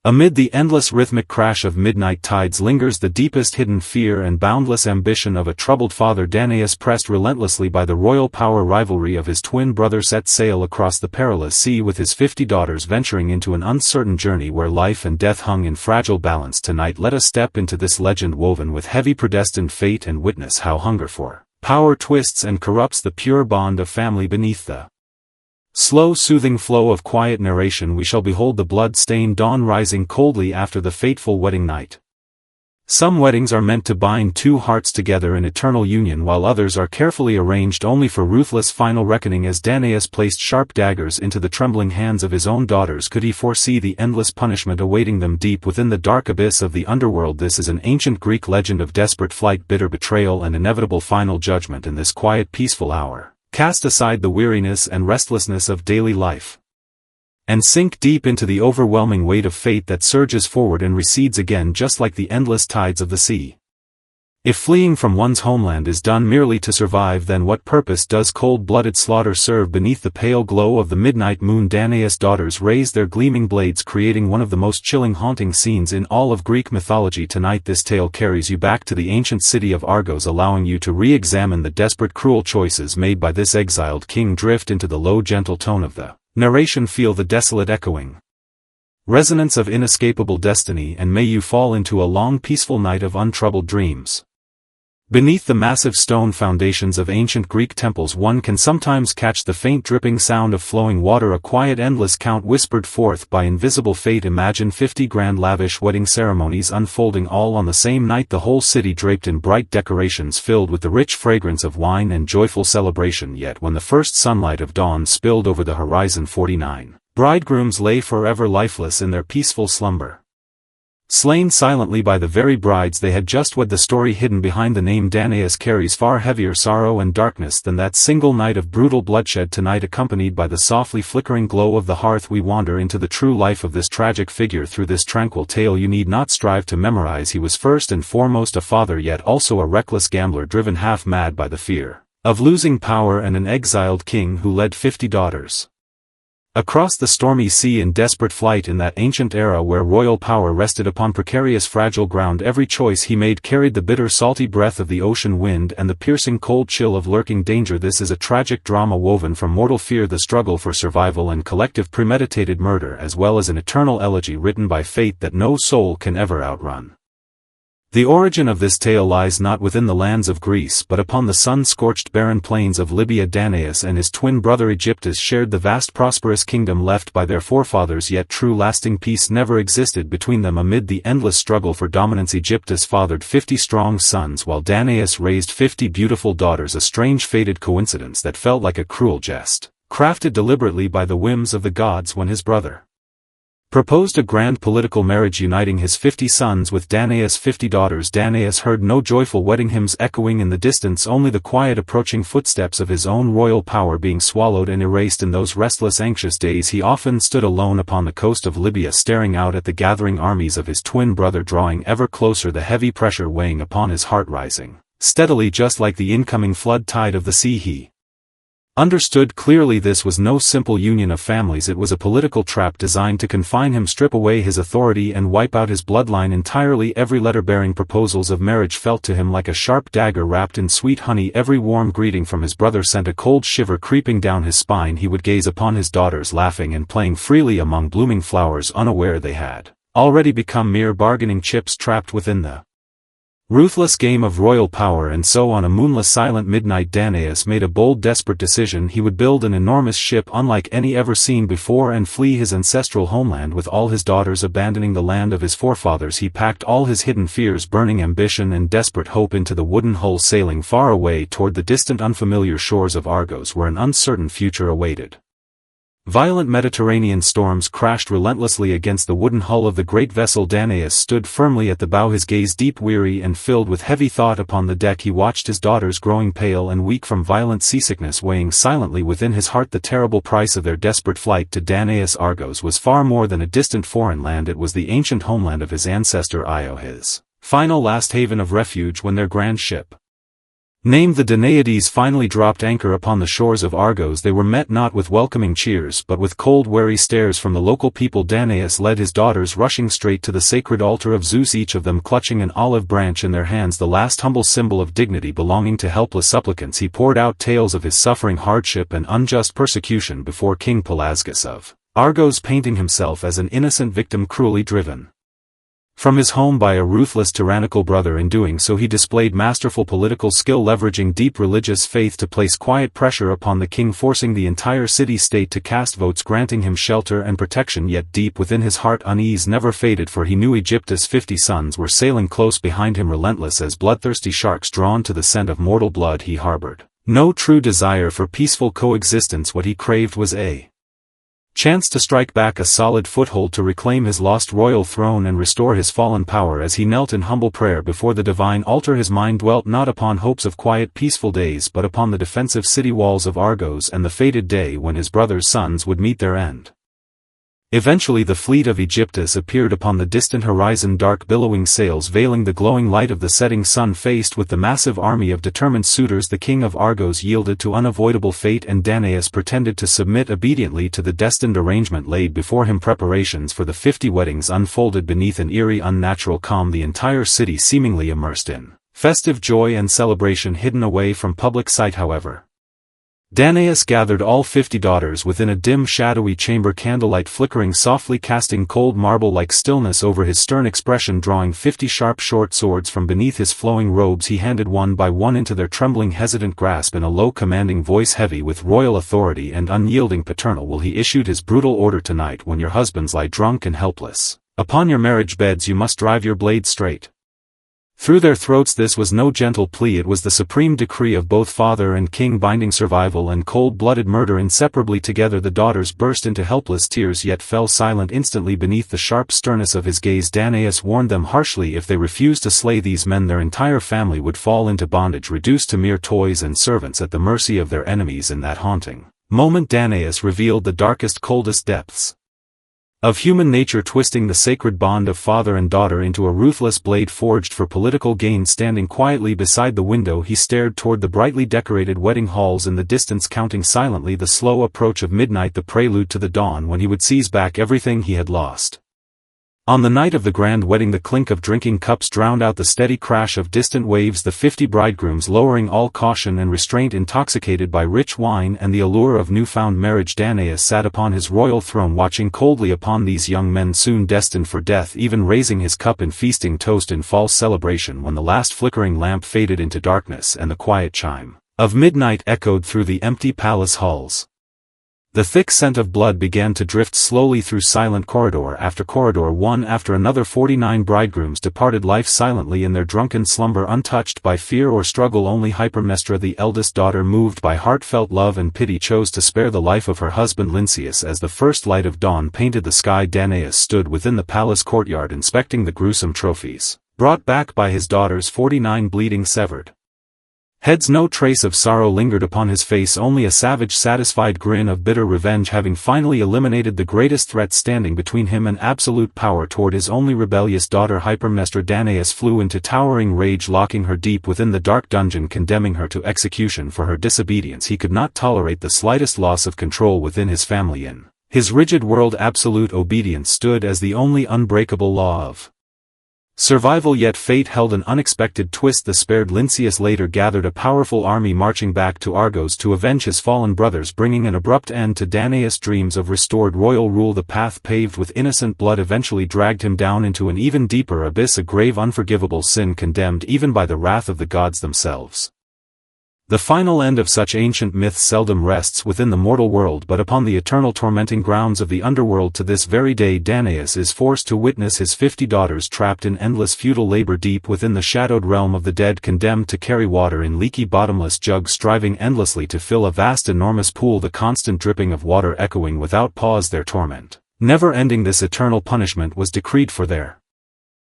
Amid the endless rhythmic crash of midnight tides lingers the deepest hidden fear and boundless ambition of a troubled father. Danaus, pressed relentlessly by the royal power rivalry of his twin brother, set sail across the perilous sea with his 50 daughters, venturing into an uncertain journey where life and death hung in fragile balance. Tonight let us step into this legend woven with heavy predestined fate and witness how hunger for power twists and corrupts the pure bond of family. Beneath the slow soothing flow of quiet narration we shall behold the blood-stained dawn rising coldly after the fateful wedding night. Some weddings are meant to bind two hearts together in eternal union, while others are carefully arranged only for ruthless final reckoning. As Danaus placed sharp daggers into the trembling hands of his own daughters, could he foresee the endless punishment awaiting them deep within the dark abyss of the underworld? This is an ancient Greek legend of desperate flight, bitter betrayal, and inevitable final judgment. In this quiet, peaceful hour, cast aside the weariness and restlessness of daily life, and sink deep into the overwhelming weight of fate that surges forward and recedes again just like the endless tides of the sea. If fleeing from one's homeland is done merely to survive, then what purpose does cold-blooded slaughter serve? Beneath the pale glow of the midnight moon, Danaus' daughters raise their gleaming blades, creating one of the most chilling, haunting scenes in all of Greek mythology. Tonight this tale carries you back to the ancient city of Argos, allowing you to re-examine the desperate, cruel choices made by this exiled king. Drift into the low, gentle tone of the narration, feel the desolate echoing resonance of inescapable destiny, and may you fall into a long, peaceful night of untroubled dreams. Beneath the massive stone foundations of ancient Greek temples one can sometimes catch the faint dripping sound of flowing water, a quiet endless count whispered forth by invisible fate. Imagine 50 grand lavish wedding ceremonies unfolding all on the same night, the whole city draped in bright decorations filled with the rich fragrance of wine and joyful celebration. Yet when the first sunlight of dawn spilled over the horizon, 49 bridegrooms lay forever lifeless in their peaceful slumber, slain silently by the very brides they had just wed. The story hidden behind the name Danaus carries far heavier sorrow and darkness than that single night of brutal bloodshed. Tonight, accompanied by the softly flickering glow of the hearth, we wander into the true life of this tragic figure. Through this tranquil tale you need not strive to memorize. He was first and foremost a father, yet also a reckless gambler, driven half mad by the fear of losing power, and an exiled king who led 50 daughters across the stormy sea in desperate flight. In that ancient era where royal power rested upon precarious, fragile ground, every choice he made carried the bitter, salty breath of the ocean wind and the piercing cold chill of lurking danger. This is a tragic drama woven from mortal fear, the struggle for survival, and collective premeditated murder, as well as an eternal elegy written by fate that no soul can ever outrun. The origin of this tale lies not within the lands of Greece but upon the sun-scorched barren plains of Libya. Danaus and his twin brother Aegyptus shared the vast prosperous kingdom left by their forefathers, yet true lasting peace never existed between them. Amid the endless struggle for dominance, Aegyptus fathered 50 strong sons while Danaus raised 50 beautiful daughters, a strange fated coincidence that felt like a cruel jest, crafted deliberately by the whims of the gods when his brother proposed a grand political marriage uniting his 50 sons with Danaus' 50 daughters. Danaus heard no joyful wedding hymns echoing in the distance, only the quiet approaching footsteps of his own royal power being swallowed and erased. In those restless, anxious days he often stood alone upon the coast of Libya, staring out at the gathering armies of his twin brother, drawing ever closer, the heavy pressure weighing upon his heart rising steadily just like the incoming flood tide of the sea. He understood clearly this was no simple union of families, it was a political trap designed to confine him, strip away his authority, and wipe out his bloodline entirely. Every letter bearing proposals of marriage felt to him like a sharp dagger wrapped in sweet honey. Every warm greeting from his brother sent a cold shiver creeping down his spine. He would gaze upon his daughters laughing and playing freely among blooming flowers, unaware they had already become mere bargaining chips trapped within the ruthless game of royal power. And so on a moonless, silent midnight, Danaus made a bold, desperate decision. He would build an enormous ship unlike any ever seen before and flee his ancestral homeland with all his daughters. Abandoning the land of his forefathers, he packed all his hidden fears, burning ambition, and desperate hope into the wooden hull, sailing far away toward the distant, unfamiliar shores of Argos, where an uncertain future awaited. Violent Mediterranean storms crashed relentlessly against the wooden hull of the great vessel. Danaus stood firmly at the bow, his gaze deep, weary, and filled with heavy thought. Upon the deck he watched his daughters growing pale and weak from violent seasickness, weighing silently within his heart the terrible price of their desperate flight. To Danaus, Argos was far more than a distant foreign land. It was the ancient homeland of his ancestor Io, his final last haven of refuge when their grand ship Named the Danaides finally dropped anchor upon the shores of Argos. They were met not with welcoming cheers but with cold wary stares from the local people. Danaus led his daughters rushing straight to the sacred altar of Zeus, each of them clutching an olive branch in their hands, the last humble symbol of dignity belonging to helpless supplicants. He poured out tales of his suffering, hardship and unjust persecution before King Pelasgus of Argos, painting himself as an innocent victim cruelly driven from his home by a ruthless tyrannical brother. In doing so he displayed masterful political skill, leveraging deep religious faith to place quiet pressure upon the king, forcing the entire city-state to cast votes granting him shelter and protection. Yet deep within his heart unease never faded, for he knew Egyptus' 50 sons were sailing close behind him, relentless as bloodthirsty sharks drawn to the scent of mortal blood. He harbored no true desire for peaceful coexistence. What he craved was a chance to strike back, a solid foothold to reclaim his lost royal throne and restore his fallen power. As he knelt in humble prayer before the divine altar, his mind dwelt not upon hopes of quiet peaceful days but upon the defensive city walls of Argos and the fated day when his brother's sons would meet their end. Eventually the fleet of Egyptus appeared upon the distant horizon, dark billowing sails veiling the glowing light of the setting sun. Faced with the massive army of determined suitors, the king of Argos yielded to unavoidable fate, and Danaus pretended to submit obediently to the destined arrangement laid before him. Preparations for the 50 weddings unfolded beneath an eerie, unnatural calm, the entire city seemingly immersed in festive joy and celebration. Hidden away from public sight, however, Danaus gathered all 50 daughters within a dim shadowy chamber, candlelight flickering softly, casting cold marble-like stillness over his stern expression. Drawing 50 sharp short swords from beneath his flowing robes, he handed one by one into their trembling hesitant grasp. In a low commanding voice heavy with royal authority and unyielding paternal will, he issued his brutal order: tonight, when your husbands lie drunk and helpless upon your marriage beds, you must drive your blades straight through their throats. This was no gentle plea, it was the supreme decree of both father and king, binding survival and cold-blooded murder inseparably together. The daughters burst into helpless tears, yet fell silent instantly beneath the sharp sternness of his gaze. Danaus warned them harshly: if they refused to slay these men, their entire family would fall into bondage, reduced to mere toys and servants at the mercy of their enemies. In that haunting moment Danaus revealed the darkest, coldest depths of human nature, twisting the sacred bond of father and daughter into a ruthless blade forged for political gain. Standing quietly beside the window, he stared toward the brightly decorated wedding halls in the distance, counting silently the slow approach of midnight, the prelude to the dawn when he would seize back everything he had lost. On the night of the grand wedding, the clink of drinking cups drowned out the steady crash of distant waves. The 50 bridegrooms, lowering all caution and restraint, intoxicated by rich wine and the allure of newfound marriage, Danaus sat upon his royal throne, watching coldly upon these young men soon destined for death, even raising his cup in feasting toast in false celebration. When the last flickering lamp faded into darkness and the quiet chime of midnight echoed through the empty palace halls, the thick scent of blood began to drift slowly through silent corridor after corridor. One after another 49 bridegrooms departed life silently in their drunken slumber, untouched by fear or struggle. Only Hypermnestra, the eldest daughter, moved by heartfelt love and pity, chose to spare the life of her husband Lynceus. As the first light of dawn painted the sky, Danaus stood within the palace courtyard, inspecting the gruesome trophies brought back by his daughters, 49 bleeding, severed heads. No trace of sorrow lingered upon his face, only a savage, satisfied grin of bitter revenge. Having finally eliminated the greatest threat standing between him and absolute power toward his only rebellious daughter Hypermnestra, Danaus flew into towering rage, locking her deep within the dark dungeon, condemning her to execution for her disobedience. He could not tolerate the slightest loss of control within his family. In his rigid world, absolute obedience stood as the only unbreakable law of survival. Yet fate held an unexpected twist. The spared Lynceus later gathered a powerful army, marching back to Argos to avenge his fallen brothers, bringing an abrupt end to Danaus' dreams of restored royal rule. The path paved with innocent blood eventually dragged him down into an even deeper abyss, a grave, unforgivable sin condemned even by the wrath of the gods themselves. The final end of such ancient myths seldom rests within the mortal world but upon the eternal tormenting grounds of the underworld. To this very day Danaus is forced to witness his 50 daughters trapped in endless futile labor deep within the shadowed realm of the dead, condemned to carry water in leaky bottomless jugs, striving endlessly to fill a vast enormous pool, the constant dripping of water echoing without pause their torment. Never ending, this eternal punishment was decreed for their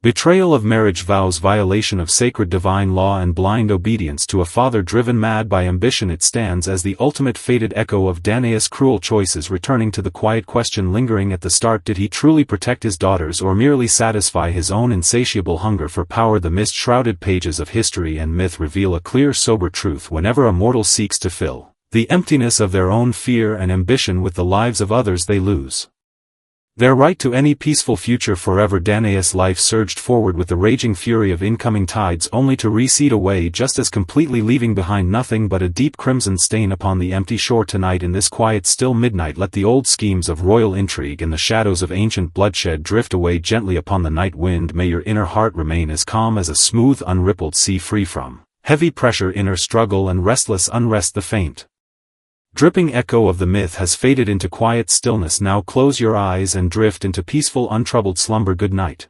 Betrayal of marriage vows, violation of sacred divine law, and blind obedience to a father driven mad by ambition. It stands as the ultimate fated echo of Danaus' cruel choices. Returning to the quiet question lingering at the start, did he truly protect his daughters or merely satisfy his own insatiable hunger for power? The mist-shrouded pages of history and myth reveal a clear, sober truth: whenever a mortal seeks to fill the emptiness of their own fear and ambition with the lives of others, they lose their right to any peaceful future forever. Danaus' life surged forward with the raging fury of incoming tides, only to recede away just as completely, leaving behind nothing but a deep crimson stain upon the empty shore. Tonight, in this quiet, still midnight, let the old schemes of royal intrigue and the shadows of ancient bloodshed drift away gently upon the night wind. May your inner heart remain as calm as a smooth, unrippled sea, free from heavy pressure, inner struggle, and restless unrest. The faint dripping echo of the myth has faded into quiet stillness. Now close your eyes and drift into peaceful, untroubled slumber. Good night.